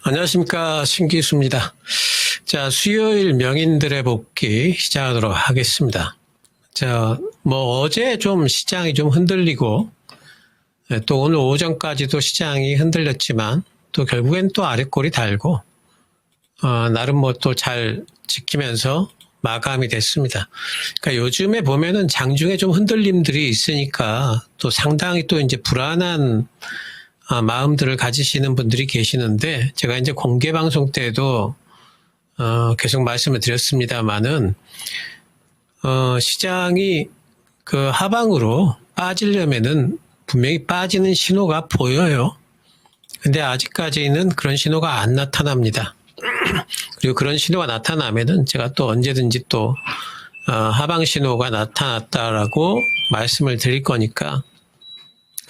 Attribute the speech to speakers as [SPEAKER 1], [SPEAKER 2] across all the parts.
[SPEAKER 1] 안녕하십니까. 신기수입니다. 자, 수요일 명인들의 복귀 시작하도록 하겠습니다. 자, 어제 좀 시장이 좀 흔들리고, 또 오늘 오전까지도 시장이 흔들렸지만, 또 결국엔 또 아랫골이 달고, 나름 또 잘 지키면서 마감이 됐습니다. 그러니까 요즘에 보면은 장중에 좀 흔들림들이 있으니까 또 상당히 또 이제 불안한 마음들을 가지시는 분들이 계시는데, 제가 이제 공개 방송 때도 계속 말씀을 드렸습니다만은 시장이 그 하방으로 빠지려면은 분명히 빠지는 신호가 보여요. 근데 아직까지는 그런 신호가 안 나타납니다. 그리고 그런 신호가 나타나면은 제가 또 언제든지 또 하방 신호가 나타났다라고 말씀을 드릴 거니까,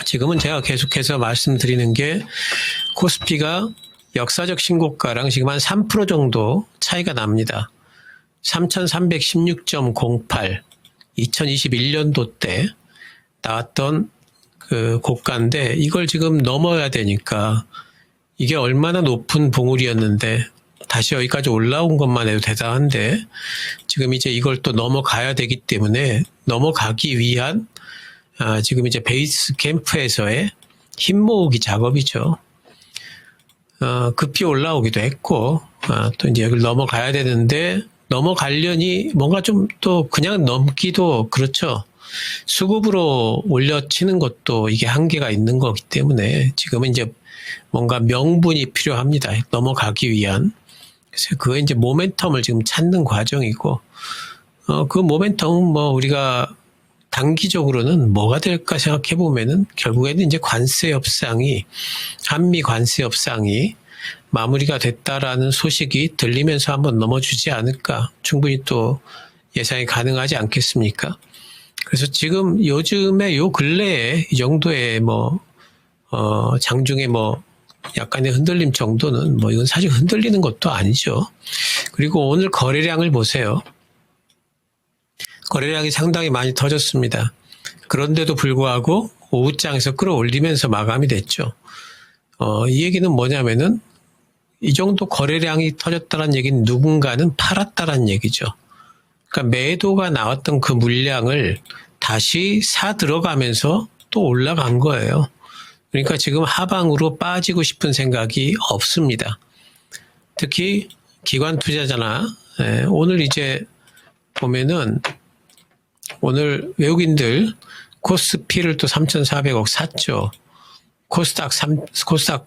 [SPEAKER 1] 지금은 제가 계속해서 말씀드리는 게 코스피가 역사적 신고가랑 지금 한 3% 정도 차이가 납니다. 3,316.08, 2021년도 때 나왔던 그 고가인데, 이걸 지금 넘어야 되니까, 이게 얼마나 높은 봉우리였는데 다시 여기까지 올라온 것만 해도 대단한데, 지금 이제 이걸 또 넘어가야 되기 때문에, 넘어가기 위한 지금 이제 베이스 캠프에서의 힘 모으기 작업이죠. 급히 올라오기도 했고, 또 이제 여기를 넘어가야 되는데, 넘어가려니 뭔가 좀 또 그냥 넘기도 그렇죠. 수급으로 올려치는 것도 이게 한계가 있는 거기 때문에 지금은 이제 뭔가 명분이 필요합니다. 넘어가기 위한. 그래서 그거 이제 모멘텀을 지금 찾는 과정이고, 그 모멘텀은 우리가 단기적으로는 뭐가 될까 생각해 보면은 결국에는 이제 관세 협상이, 한미 관세 협상이 마무리가 됐다라는 소식이 들리면서 한번 넘어주지 않을까, 충분히 또 예상이 가능하지 않겠습니까? 그래서 지금 요즘에 요 근래에 이 정도의 장중에 약간의 흔들림 정도는 이건 사실 흔들리는 것도 아니죠. 그리고 오늘 거래량을 보세요. 거래량이 상당히 많이 터졌습니다. 그런데도 불구하고 오후장에서 끌어올리면서 마감이 됐죠. 이 얘기는 뭐냐면은, 이 정도 거래량이 터졌다는 얘기는 누군가는 팔았다는 얘기죠. 그러니까 매도가 나왔던 그 물량을 다시 사 들어가면서 또 올라간 거예요. 그러니까 지금 하방으로 빠지고 싶은 생각이 없습니다. 특히 기관 투자자나, 오늘 이제 보면은 오늘 외국인들 코스피를 또 3,400억 샀죠. 코스닥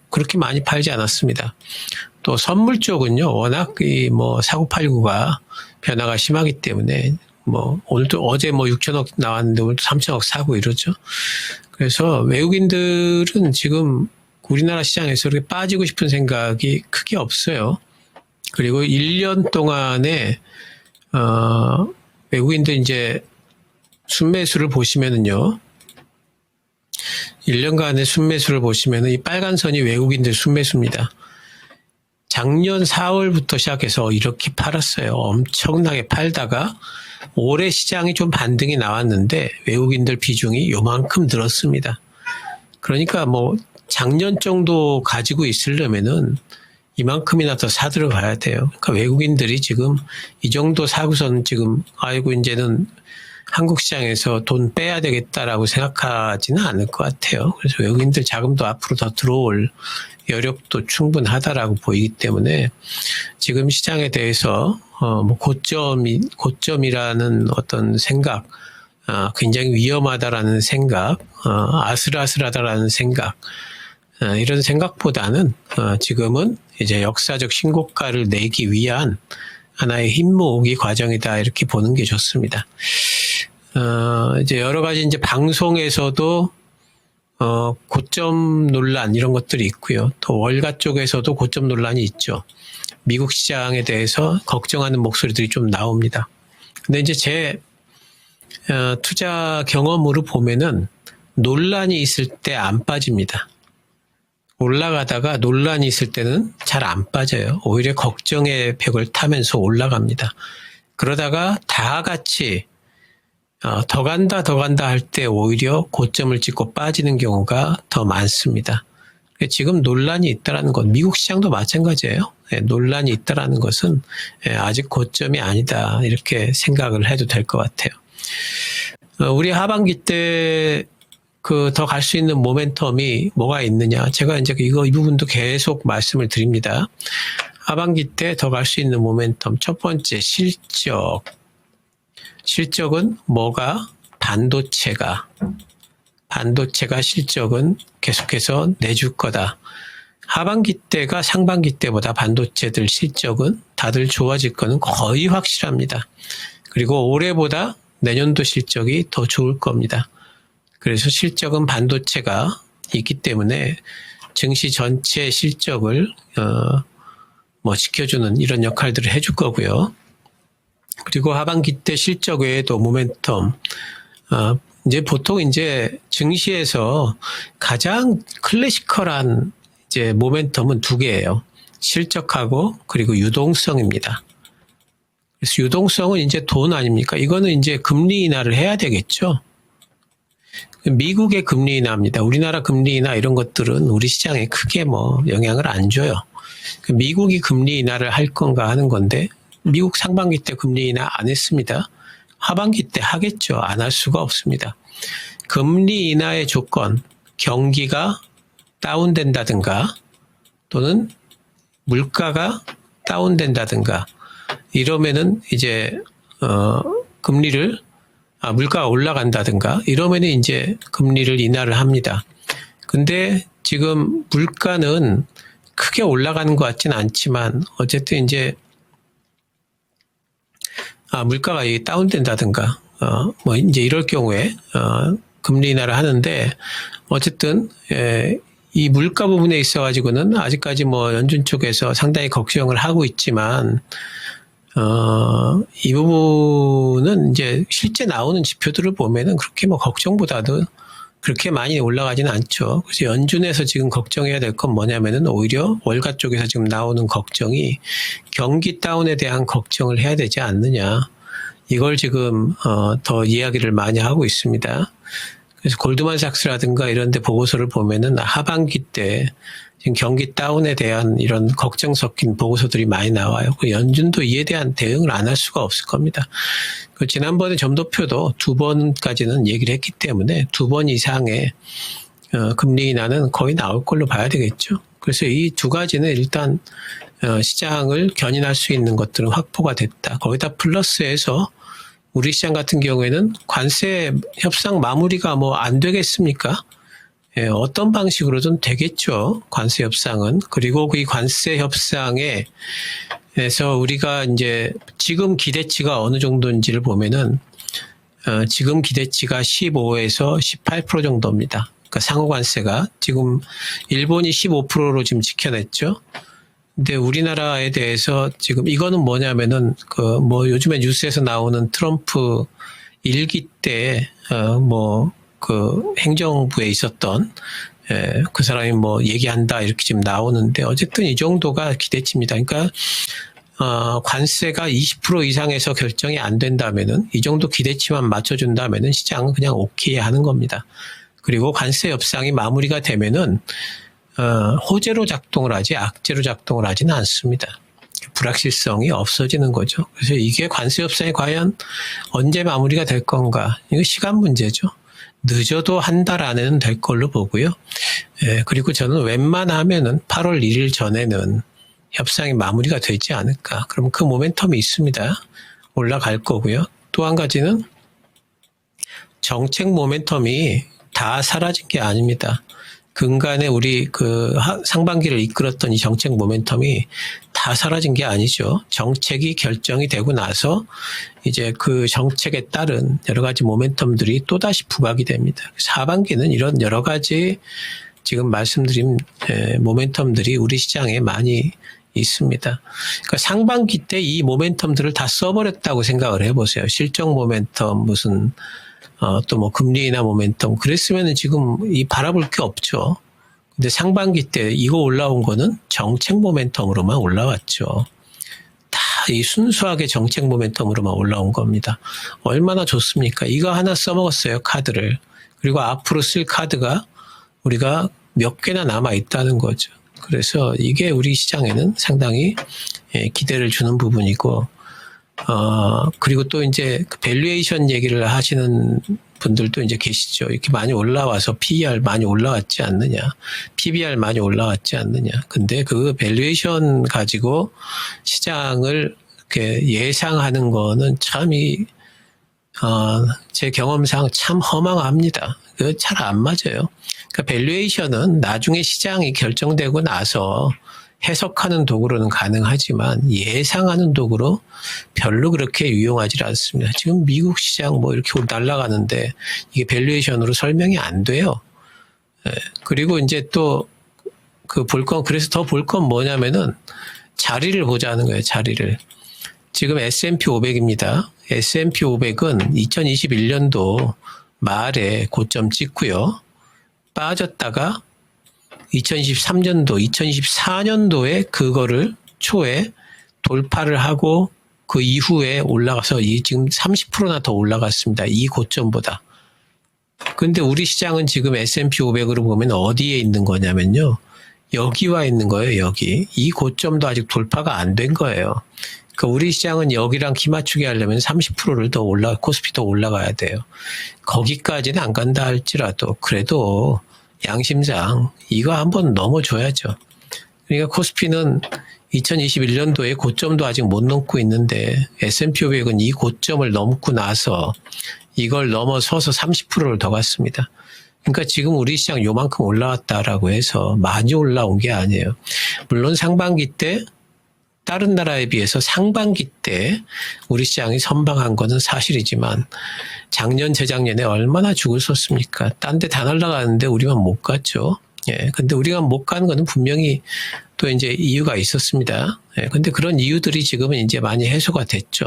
[SPEAKER 1] 그렇게 많이 팔지 않았습니다. 또 선물 쪽은요, 워낙 사고팔고가 변화가 심하기 때문에 오늘도 어제 6천억 나왔는데 오늘도 3천억 사고 이러죠. 그래서 외국인들은 지금 우리나라 시장에서 그렇게 빠지고 싶은 생각이 크게 없어요. 그리고 1년 동안에 외국인들 이제 순매수를 보시면은요, 1년간의 순매수를 보시면은 이 빨간 선이 외국인들 순매수입니다. 작년 4월부터 시작해서 이렇게 팔았어요. 엄청나게 팔다가 올해 시장이 좀 반등이 나왔는데 외국인들 비중이 요만큼 늘었습니다. 그러니까 작년 정도 가지고 있으려면은 이만큼이나 더 사들어가야 돼요. 그러니까 외국인들이 지금 이 정도 사고선 지금 이제는 한국 시장에서 돈 빼야 되겠다라고 생각하지는 않을 것 같아요. 그래서 외국인들 자금도 앞으로 더 들어올 여력도 충분하다라고 보이기 때문에 지금 시장에 대해서 고점이라는 어떤 생각, 굉장히 위험하다라는 생각, 아슬아슬하다라는 생각, 이런 생각보다는 지금은 이제 역사적 신고가를 내기 위한 하나의 힘 모으기 과정이다, 이렇게 보는 게 좋습니다. 이제 여러 가지 이제 방송에서도 고점 논란 이런 것들이 있고요. 또 월가 쪽에서도 고점 논란이 있죠. 미국 시장에 대해서 걱정하는 목소리들이 좀 나옵니다. 근데 이제 제 투자 경험으로 보면은 논란이 있을 때 안 빠집니다. 올라가다가 논란이 있을 때는 잘 안 빠져요. 오히려 걱정의 벽을 타면서 올라갑니다. 그러다가 다 같이 더 간다 할 때 오히려 고점을 찍고 빠지는 경우가 더 많습니다. 지금 논란이 있다라는 것, 미국 시장도 마찬가지예요. 논란이 있다라는 것은 아직 고점이 아니다 이렇게 생각을 해도 될 것 같아요. 우리 하반기 때 더 갈 수 있는 모멘텀이 뭐가 있느냐? 제가 이제 이 부분도 계속 말씀을 드립니다. 하반기 때 더 갈 수 있는 모멘텀 첫 번째 실적. 실적은 뭐가? 반도체가 실적은 계속해서 내줄 거다. 하반기 때가 상반기 때보다 반도체들 실적은 다들 좋아질 거는 거의 확실합니다. 그리고 올해보다 내년도 실적이 더 좋을 겁니다. 그래서 실적은 반도체가 있기 때문에 증시 전체 실적을 지켜주는 이런 역할들을 해줄 거고요. 그리고 하반기 때 실적 외에도 모멘텀, 이제 보통 이제 증시에서 가장 클래시컬한 이제 모멘텀은 두 개예요. 실적하고 그리고 유동성입니다. 그래서 유동성은 이제 돈 아닙니까? 이거는 이제 금리 인하를 해야 되겠죠. 미국의 금리 인하입니다. 우리나라 금리 인하 이런 것들은 우리 시장에 크게 영향을 안 줘요. 미국이 금리 인하를 할 건가 하는 건데 미국 상반기 때 금리 인하 안 했습니다. 하반기 때 하겠죠. 안 할 수가 없습니다. 금리 인하의 조건, 경기가 다운된다든가 또는 물가가 다운된다든가 이러면은 이제 물가가 올라간다든가 이러면은 이제 금리를 인하를 합니다. 근데 지금 물가는 크게 올라가는 것 같진 않지만 어쨌든 이제 물가가 다운된다든가 이제 이럴 경우에 금리 인하를 하는데 어쨌든 이 물가 부분에 있어 가지고는 아직까지 연준 쪽에서 상당히 걱정을 하고 있지만 이 부분은 이제 실제 나오는 지표들을 보면은 그렇게 걱정보다도 그렇게 많이 올라가지는 않죠. 그래서 연준에서 지금 걱정해야 될 건 뭐냐면은 오히려 월가 쪽에서 지금 나오는 걱정이 경기 다운에 대한 걱정을 해야 되지 않느냐. 이걸 지금 더 이야기를 많이 하고 있습니다. 그래서 골드만삭스라든가 이런 데 보고서를 보면은 하반기 때 지금 경기 다운에 대한 이런 걱정 섞인 보고서들이 많이 나와요. 연준도 이에 대한 대응을 안 할 수가 없을 겁니다. 지난번에 점도표도 2번까지는 얘기를 했기 때문에 2번 이상의 금리 인하는 거의 나올 걸로 봐야 되겠죠. 그래서 이 두 가지는 일단 시장을 견인할 수 있는 것들은 확보가 됐다. 거기다 플러스해서 우리 시장 같은 경우에는 관세 협상 마무리가 안 되겠습니까? 어떤 방식으로든 되겠죠. 관세 협상은. 그리고 그 관세 협상에서 우리가 이제 지금 기대치가 어느 정도인지를 보면은 지금 기대치가 15에서 18% 정도입니다. 그러니까 상호 관세가 지금 일본이 15%로 지금 지켜냈죠. 근데 우리나라에 대해서 지금 이거는 뭐냐면은 요즘에 뉴스에서 나오는 트럼프 1기 때 행정부에 있었던 그 사람이 얘기한다 이렇게 지금 나오는데 어쨌든 이 정도가 기대치입니다. 그러니까 관세가 20% 이상에서 결정이 안 된다면은 이 정도 기대치만 맞춰준다면은 시장은 그냥 오케이 하는 겁니다. 그리고 관세 협상이 마무리가 되면은 호재로 작동을 하지 악재로 작동을 하지는 않습니다. 불확실성이 없어지는 거죠. 그래서 이게 관세 협상이 과연 언제 마무리가 될 건가? 이거 시간 문제죠. 늦어도 한 달 안에는 될 걸로 보고요. 그리고 저는 웬만하면은 8월 1일 전에는 협상이 마무리가 되지 않을까. 그럼 그 모멘텀이 있습니다. 올라갈 거고요. 또 한 가지는 정책 모멘텀이 다 사라진 게 아닙니다. 근간에 우리 상반기를 이끌었던 이 정책 모멘텀이 다 사라진 게 아니죠. 정책이 결정이 되고 나서 이제 그 정책에 따른 여러 가지 모멘텀들이 또다시 부각이 됩니다. 그래서 하반기는 이런 여러 가지 지금 말씀드린 모멘텀들이 우리 시장에 많이 있습니다. 그러니까 상반기 때 이 모멘텀들을 다 써버렸다고 생각을 해보세요. 실적 모멘텀, 무슨 또 금리 인하 모멘텀. 그랬으면 지금 바라볼 게 없죠. 근데 상반기 때 이거 올라온 거는 정책 모멘텀으로만 올라왔죠. 다 이 순수하게 정책 모멘텀으로만 올라온 겁니다. 얼마나 좋습니까? 이거 하나 써먹었어요, 카드를. 그리고 앞으로 쓸 카드가 우리가 몇 개나 남아 있다는 거죠. 그래서 이게 우리 시장에는 상당히 기대를 주는 부분이고, 그리고 또 이제 그 밸류에이션 얘기를 하시는 분들도 이제 계시죠. 이렇게 많이 올라와서 PER 많이 올라왔지 않느냐, PBR 많이 올라왔지 않느냐. 근데 그 밸류에이션 가지고 시장을 이렇게 예상하는 거는 참 제 경험상 참 허망합니다. 그 잘 안 맞아요. 그러니까 밸류에이션은 나중에 시장이 결정되고 나서 해석하는 도구로는 가능하지만 예상하는 도구로 별로 그렇게 유용하지 않습니다. 지금 미국 시장 뭐 이렇게 날아가는데 이게 밸류에이션으로 설명이 안 돼요. 그리고 이제 또 그 그래서 더 볼 건 뭐냐면은 자리를 보자는 거예요. 자리를. 지금 S&P 500입니다. S&P 500은 2021년도 말에 고점 찍고요. 빠졌다가 2023년도, 2024년도에 그거를 초에 돌파를 하고 그 이후에 올라가서 지금 30%나 더 올라갔습니다. 이 고점보다. 근데 우리 시장은 지금 S&P 500으로 보면 어디에 있는 거냐면요. 여기 와 있는 거예요, 여기. 이 고점도 아직 돌파가 안 된 거예요. 그러니까 우리 시장은 여기랑 기 맞추게 하려면 30%를 더 코스피 더 올라가야 돼요. 거기까지는 안 간다 할지라도 그래도 양심상 이거 한번 넘어줘야죠. 그러니까 코스피는 2021년도에 고점도 아직 못 넘고 있는데 S&P 500은 이 고점을 넘고 나서 이걸 넘어서서 30%를 더 갔습니다. 그러니까 지금 우리 시장 요만큼 올라왔다라고 해서 많이 올라온 게 아니에요. 물론 상반기 때 다른 나라에 비해서 상반기 때 우리 시장이 선방한 거는 사실이지만 작년, 재작년에 얼마나 죽을 섰습니까? 딴 데 다 날아가는데 우리만 못 갔죠. 근데 우리가 못 가는 거는 분명히 또 이제 이유가 있었습니다. 근데 그런 이유들이 지금은 이제 많이 해소가 됐죠.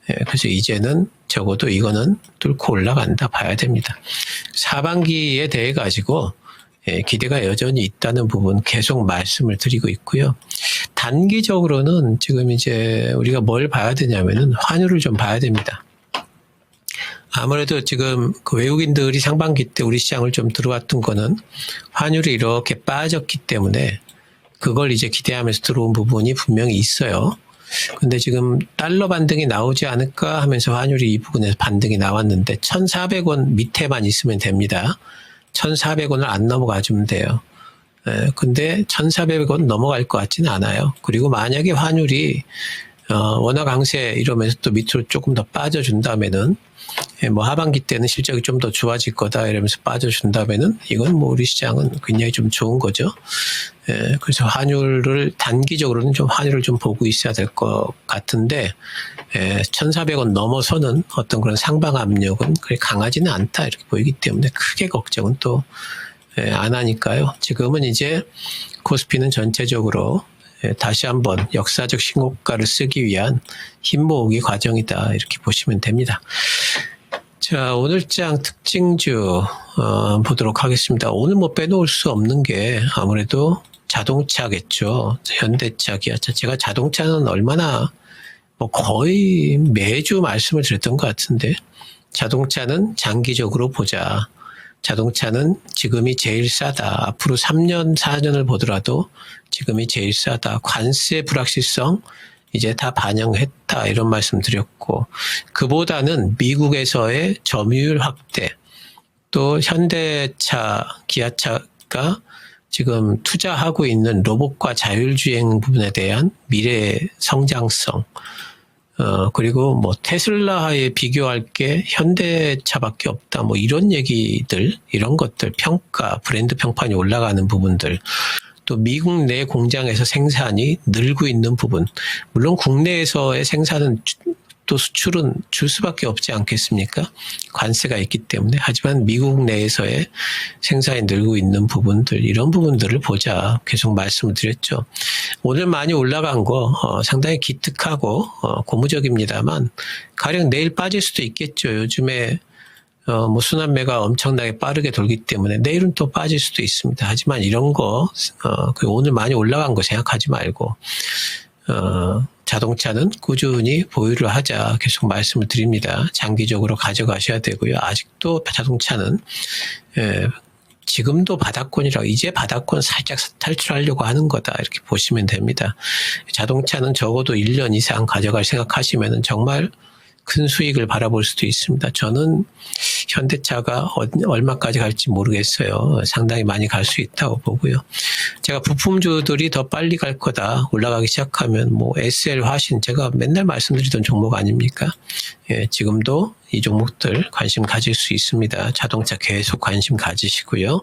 [SPEAKER 1] 그래서 이제는 적어도 이거는 뚫고 올라간다 봐야 됩니다. 하반기에 대해 가지고 기대가 여전히 있다는 부분 계속 말씀을 드리고 있고요. 단기적으로는 지금 이제 우리가 뭘 봐야 되냐면은 환율을 좀 봐야 됩니다. 아무래도 지금 그 외국인들이 상반기 때 우리 시장을 좀 들어왔던 거는 환율이 이렇게 빠졌기 때문에 그걸 이제 기대하면서 들어온 부분이 분명히 있어요. 근데 지금 달러 반등이 나오지 않을까 하면서 환율이 이 부분에서 반등이 나왔는데 1,400원 밑에만 있으면 됩니다. 1,400원을 안 넘어가주면 돼요. 근데 1,400원 넘어갈 것 같지는 않아요. 그리고 만약에 환율이 원화 강세 이러면서 또 밑으로 조금 더 빠져준다면은 뭐 하반기 때는 실적이 좀 더 좋아질 거다 이러면서 빠져준다면은 이건 뭐 우리 시장은 굉장히 좀 좋은 거죠. 그래서 환율을 단기적으로는 좀 환율을 좀 보고 있어야 될 것 같은데 1,400원 넘어서는 어떤 그런 상방 압력은 그렇게 강하지는 않다 이렇게 보이기 때문에 크게 걱정은 또 안 하니까요. 지금은 이제 코스피는 전체적으로 다시 한번 역사적 신고가를 쓰기 위한 힘 모으기 과정이다 이렇게 보시면 됩니다. 자, 오늘장 특징주 보도록 하겠습니다. 오늘 뭐 빼놓을 수 없는 게 아무래도 자동차겠죠. 현대차, 기아차. 제가 자동차는 얼마나 뭐 거의 매주 말씀을 드렸던 것 같은데 자동차는 장기적으로 보자. 자동차는 지금이 제일 싸다. 앞으로 3년, 4년을 보더라도 지금이 제일 싸다. 관세 불확실성 이제 다 반영했다. 이런 말씀 드렸고 그보다는 미국에서의 점유율 확대 또 현대차, 기아차가 지금 투자하고 있는 로봇과 자율주행 부분에 대한 미래 성장성 그리고 뭐 테슬라에 비교할 게 현대차밖에 없다. 뭐 이런 얘기들, 이런 것들 평가, 브랜드 평판이 올라가는 부분들, 또 미국 내 공장에서 생산이 늘고 있는 부분, 물론 국내에서의 생산은 또 수출은 줄 수밖에 없지 않겠습니까? 관세가 있기 때문에. 하지만 미국 내에서의 생산이 늘고 있는 부분들, 이런 부분들을 보자 계속 말씀을 드렸죠. 오늘 많이 올라간 거 상당히 기특하고 고무적입니다만 가령 내일 빠질 수도 있겠죠. 요즘에 뭐 순환매가 엄청나게 빠르게 돌기 때문에 내일은 또 빠질 수도 있습니다. 하지만 이런 거 오늘 많이 올라간 거 생각하지 말고 자동차는 꾸준히 보유를 하자 계속 말씀을 드립니다. 장기적으로 가져가셔야 되고요. 아직도 자동차는 지금도 바닥권이라고 이제 바닥권 살짝 탈출하려고 하는 거다 이렇게 보시면 됩니다. 자동차는 적어도 1년 이상 가져갈 생각하시면은 정말 큰 수익을 바라볼 수도 있습니다. 저는 현대차가 얼마까지 갈지 모르겠어요. 상당히 많이 갈 수 있다고 보고요. 제가 부품주들이 더 빨리 갈 거다. 올라가기 시작하면 뭐 SL 화신 제가 맨날 말씀드리던 종목 아닙니까? 예, 지금도 이 종목들 관심 가질 수 있습니다. 자동차 계속 관심 가지시고요.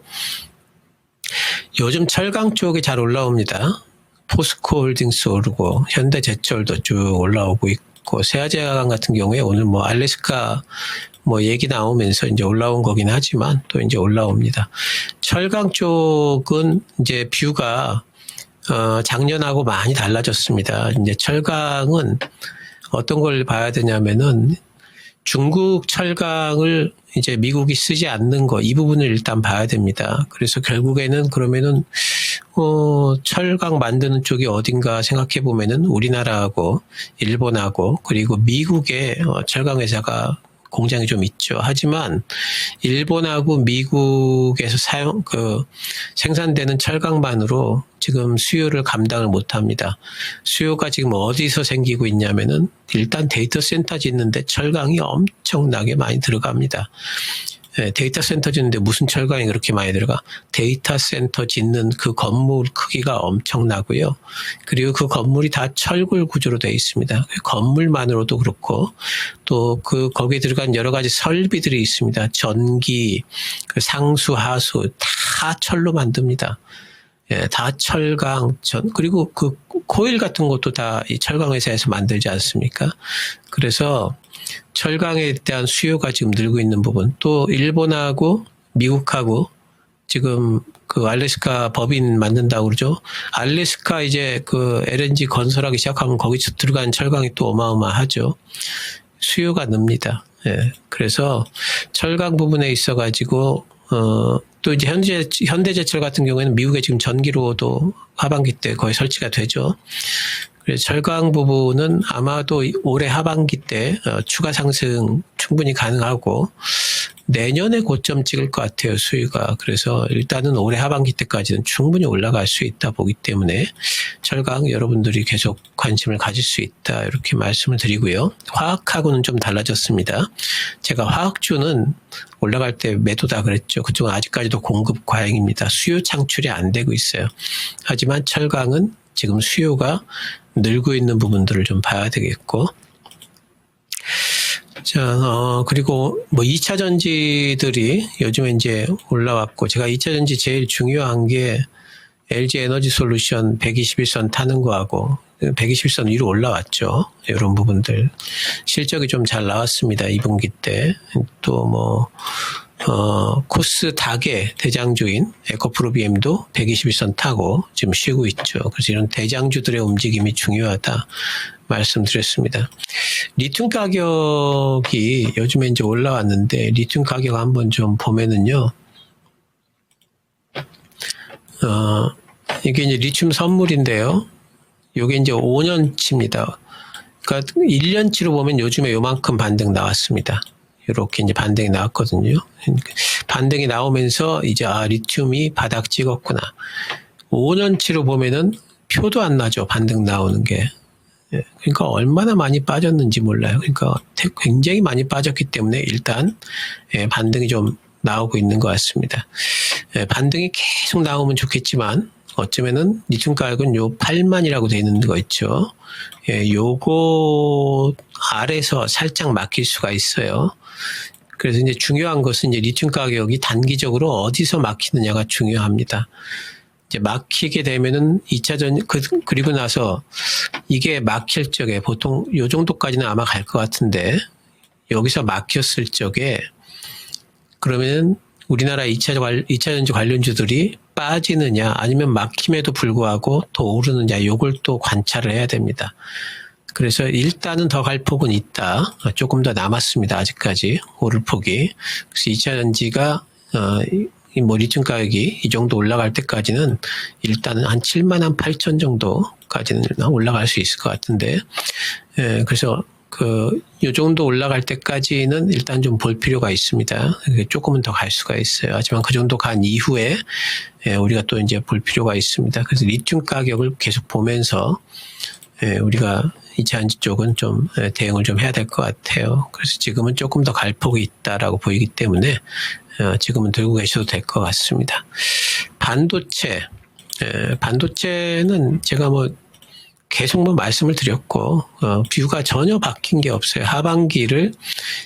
[SPEAKER 1] 요즘 철강 쪽이 잘 올라옵니다. 포스코 홀딩스 오르고 현대제철도 쭉 올라오고 있고 세아제강 같은 경우에 오늘 뭐 알래스카 뭐 얘기 나오면서 이제 올라온 거긴 하지만 또 이제 올라옵니다. 철강 쪽은 이제 뷰가 작년하고 많이 달라졌습니다. 이제 철강은 어떤 걸 봐야 되냐면은 중국 철강을 이제 미국이 쓰지 않는 거, 이 부분을 일단 봐야 됩니다. 그래서 결국에는 그러면은, 철강 만드는 쪽이 어딘가 생각해 보면은 우리나라하고 일본하고 그리고 미국의 철강 회사가 공장이 좀 있죠. 하지만 일본하고 미국에서 생산되는 철강만으로 지금 수요를 감당을 못 합니다. 수요가 지금 어디서 생기고 있냐면은 일단 데이터 센터 짓는데 철강이 엄청나게 많이 들어갑니다. 네, 데이터 센터 짓는데 무슨 철강이 그렇게 많이 들어가? 데이터 센터 짓는 그 건물 크기가 엄청나고요. 그리고 그 건물이 다 철골 구조로 되어 있습니다. 그 건물만으로도 그렇고 또 거기에 들어간 여러 가지 설비들이 있습니다. 전기, 상수, 하수 다 철로 만듭니다. 예, 다 철강, 그리고 그 코일 같은 것도 다 이 철강 회사에서 만들지 않습니까? 그래서 철강에 대한 수요가 지금 늘고 있는 부분, 또 일본하고 미국하고 지금 그 알래스카 법인 만든다고 그러죠. 알래스카 이제 그 LNG 건설하기 시작하면 거기서 들어간 철강이 또 어마어마하죠. 수요가 늡니다. 예, 그래서 철강 부분에 있어가지고 또 이제 현대제철 같은 경우에는 미국에 지금 전기로도 하반기 때 거의 설치가 되죠. 그래서 철강 부분은 아마도 올해 하반기 때 추가 상승 충분히 가능하고 내년에 고점 찍을 것 같아요, 수위가. 그래서 일단은 올해 하반기 때까지는 충분히 올라갈 수 있다 보기 때문에 철강 여러분들이 계속 관심을 가질 수 있다 이렇게 말씀을 드리고요. 화학하고는 좀 달라졌습니다. 제가 화학주는 올라갈 때 매도다 그랬죠. 그쪽은 아직까지도 공급 과잉입니다. 수요 창출이 안 되고 있어요. 하지만 철강은 지금 수요가 늘고 있는 부분들을 좀 봐야 되겠고, 자, 그리고 뭐 2차 전지들이 요즘에 이제 올라왔고, 제가 2차 전지 제일 중요한 게 LG 에너지 솔루션 121선 타는 거하고 121선 위로 올라왔죠. 이런 부분들. 실적이 좀 잘 나왔습니다. 2분기 때. 또 뭐, 코스 닥의 대장주인 에코프로비엠도 121선 타고 지금 쉬고 있죠. 그래서 이런 대장주들의 움직임이 중요하다 말씀드렸습니다. 리튬 가격이 요즘에 이제 올라왔는데, 리튬 가격 한번 좀 보면은요, 이게 이제 리튬 선물인데요. 요게 이제 5년치입니다. 그러니까 1년치로 보면 요즘에 요만큼 반등 나왔습니다. 이렇게 이제 반등이 나왔거든요. 반등이 나오면서 이제 리튬이 바닥 찍었구나. 5년치로 보면은 표도 안 나죠. 반등 나오는 게. 그러니까 얼마나 많이 빠졌는지 몰라요. 그러니까 굉장히 많이 빠졌기 때문에 일단 반등이 좀 나오고 있는 것 같습니다. 반등이 계속 나오면 좋겠지만 어쩌면은 리튬 가격은 요 8만이라고 되어 있는 거 있죠. 요거 아래서 살짝 막힐 수가 있어요. 그래서 이제 중요한 것은 이제 리튬 가격이 단기적으로 어디서 막히느냐가 중요합니다. 이제 막히게 되면은 2차전, 그리고 나서 이게 막힐 적에 보통 요 정도까지는 아마 갈 것 같은데, 여기서 막혔을 적에 그러면은 우리나라 2차전지 관련주들이 빠지느냐 아니면 막힘에도 불구하고 더 오르느냐, 요걸 또 관찰을 해야 됩니다. 그래서 일단은 더 갈 폭은 있다. 조금 더 남았습니다. 아직까지 오를 폭이. 그래서 2차전지가 뭐 리튬 가격이 이 정도 올라갈 때까지는 일단은 한 7만 한 8천 정도까지는 올라갈 수 있을 것 같은데, 그래서 요 정도 올라갈 때까지는 일단 좀 볼 필요가 있습니다. 조금은 더 갈 수가 있어요. 하지만 그 정도 간 이후에 우리가 또 이제 볼 필요가 있습니다. 그래서 리튬 가격을 계속 보면서 우리가 이차전지 쪽은 좀 대응을 좀 해야 될 것 같아요. 그래서 지금은 조금 더 갈 폭이 있다라고 보이기 때문에 지금은 들고 계셔도 될 것 같습니다. 반도체는 제가 뭐 계속 말씀을 드렸고 뷰가 전혀 바뀐 게 없어요. 하반기를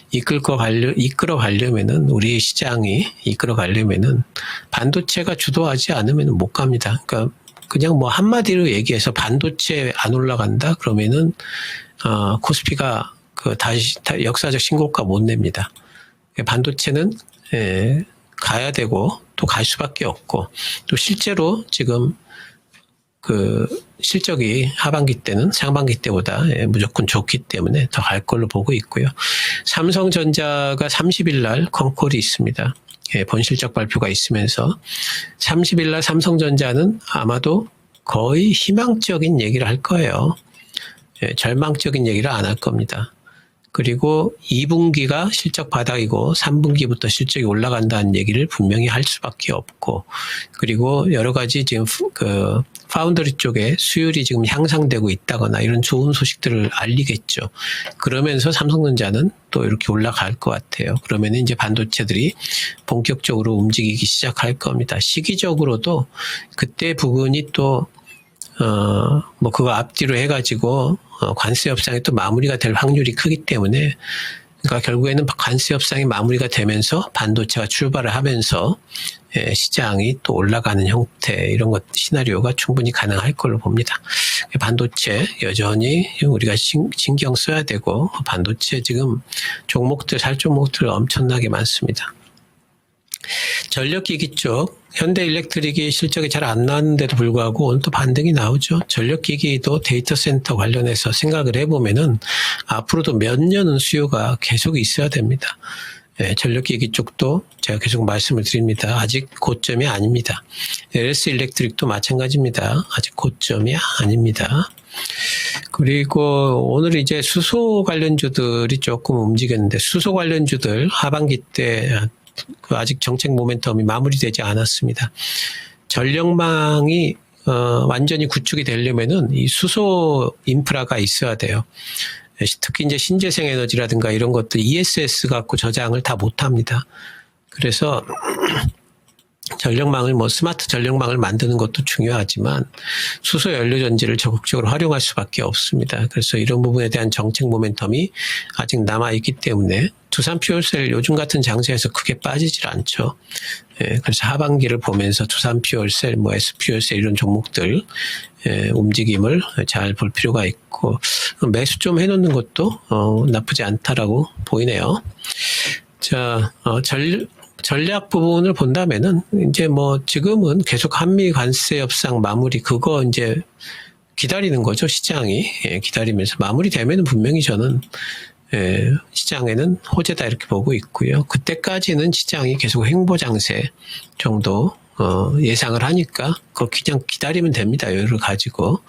[SPEAKER 1] 이끌어 가려면은 우리 시장이 이끌어 가려면은 반도체가 주도하지 않으면 못 갑니다. 그러니까 그냥 뭐 한마디로 얘기해서 반도체 안 올라간다 그러면은 코스피가 다시 역사적 신고가 못 냅니다. 반도체는 가야 되고 또 갈 수밖에 없고 또 실제로 지금 실적이 하반기 때는 상반기 때보다 무조건 좋기 때문에 더 갈 걸로 보고 있고요. 삼성전자가 30일 날 컨콜이 있습니다. 본실적 발표가 있으면서 30일 날 삼성전자는 아마도 거의 희망적인 얘기를 할 거예요. 절망적인 얘기를 안 할 겁니다. 그리고 2분기가 실적 바닥이고 3분기부터 실적이 올라간다는 얘기를 분명히 할 수밖에 없고, 그리고 여러 가지 지금 파운더리 쪽에 수율이 지금 향상되고 있다거나 이런 좋은 소식들을 알리겠죠. 그러면서 삼성전자는 또 이렇게 올라갈 것 같아요. 그러면 이제 반도체들이 본격적으로 움직이기 시작할 겁니다. 시기적으로도 그때 부분이 또 그거 앞뒤로 해가지고, 관세 협상이 또 마무리가 될 확률이 크기 때문에, 그러니까 결국에는 관세 협상이 마무리가 되면서 반도체가 출발을 하면서, 시장이 또 올라가는 형태, 이런 시나리오가 충분히 가능할 걸로 봅니다. 반도체 여전히 우리가 신경 써야 되고, 반도체 지금 살 종목들 엄청나게 많습니다. 전력기기 쪽, 현대일렉트릭이 실적이 잘 안 나왔는데도 불구하고 오늘 또 반등이 나오죠. 전력기기도 데이터 센터 관련해서 생각을 해보면은 앞으로도 몇 년은 수요가 계속 있어야 됩니다. 전력기기 쪽도 제가 계속 말씀을 드립니다. 아직 고점이 아닙니다. LS 일렉트릭도 마찬가지입니다. 아직 고점이 아닙니다. 그리고 오늘 이제 수소 관련주들이 조금 움직였는데, 수소 관련주들 하반기 때 아직 정책 모멘텀이 마무리되지 않았습니다. 전력망이 완전히 구축이 되려면은 이 수소 인프라가 있어야 돼요. 특히 이제 신재생 에너지라든가 이런 것들 ESS 갖고 저장을 다 못합니다. 그래서 전력망을 스마트 전력망을 만드는 것도 중요하지만 수소 연료 전지를 적극적으로 활용할 수밖에 없습니다. 그래서 이런 부분에 대한 정책 모멘텀이 아직 남아 있기 때문에 두산 퓨얼셀 요즘 같은 장세에서 크게 빠지질 않죠. 그래서 하반기를 보면서 두산 퓨얼셀, S 퓨얼셀 이런 종목들 움직임을 잘 볼 필요가 있고, 매수 좀 해놓는 것도 나쁘지 않다라고 보이네요. 자, 전략 부분을 본다면은 이제 지금은 계속 한미 관세 협상 마무리 그거 이제 기다리는 거죠. 시장이 기다리면서 마무리되면은 분명히 저는 시장에는 호재다 이렇게 보고 있고요. 그때까지는 시장이 계속 횡보 장세 정도 예상을 하니까 그거 그냥 기다리면 됩니다. 여유를 가지고.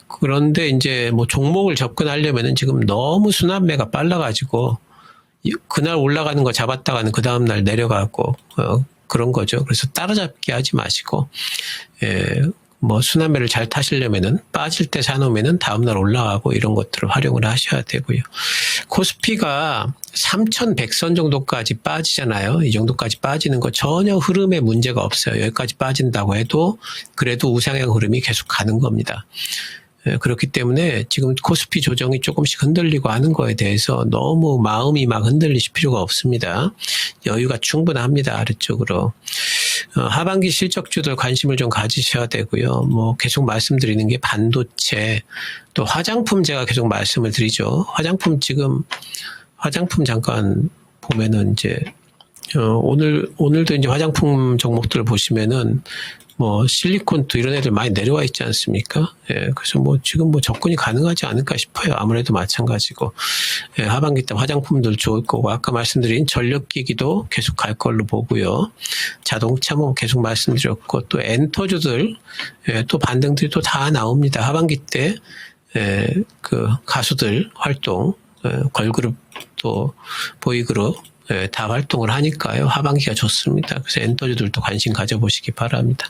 [SPEAKER 1] 그런데 이제 종목을 접근하려면은 지금 너무 순환매가 빨라가지고 그날 올라가는 거 잡았다가는 그 다음날 내려가고 그런 거죠. 그래서 따라잡기 하지 마시고 순환매를 잘 타시려면은 빠질 때 사놓으면은 다음날 올라가고 이런 것들을 활용을 하셔야 되고요. 코스피가 3,100선 정도까지 빠지잖아요. 이 정도까지 빠지는 거 전혀 흐름에 문제가 없어요. 여기까지 빠진다고 해도 그래도 우상향 흐름이 계속 가는 겁니다. 그렇기 때문에 지금 코스피 조정이 조금씩 흔들리고 하는 거에 대해서 너무 마음이 막 흔들리실 필요가 없습니다. 여유가 충분합니다. 아래쪽으로. 하반기 실적주들 관심을 좀 가지셔야 되고요. 계속 말씀드리는 게 반도체, 또 화장품 제가 계속 말씀을 드리죠. 화장품 잠깐 보면은 이제, 오늘도 이제 화장품 종목들 보시면은 실리콘도 이런 애들 많이 내려와 있지 않습니까? 그래서 지금 접근이 가능하지 않을까 싶어요. 아무래도 마찬가지고. 하반기 때 화장품들 좋을 거고, 아까 말씀드린 전력기기도 계속 갈 걸로 보고요. 자동차 계속 말씀드렸고, 또 엔터주들, 또 반등들이 또 다 나옵니다. 하반기 때, 가수들 활동, 걸그룹 또 보이그룹 다 활동을 하니까요. 하반기가 좋습니다. 그래서 엔터주들도 관심 가져보시기 바랍니다.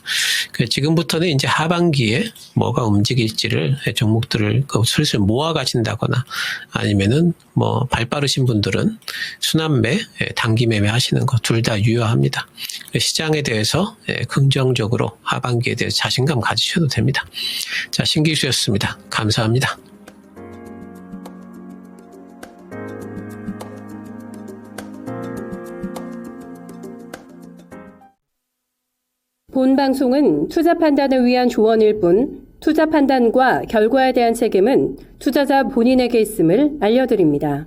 [SPEAKER 1] 지금부터는 이제 하반기에 뭐가 움직일지를 종목들을 슬슬 모아 가신다거나 아니면은 뭐 발 빠르신 분들은 순환매, 단기 매매 하시는 거 둘 다 유효합니다. 시장에 대해서 긍정적으로 하반기에 대해서 자신감 가지셔도 됩니다. 자, 신기수였습니다. 감사합니다.
[SPEAKER 2] 본 방송은 투자 판단을 위한 조언일 뿐 투자 판단과 결과에 대한 책임은 투자자 본인에게 있음을 알려드립니다.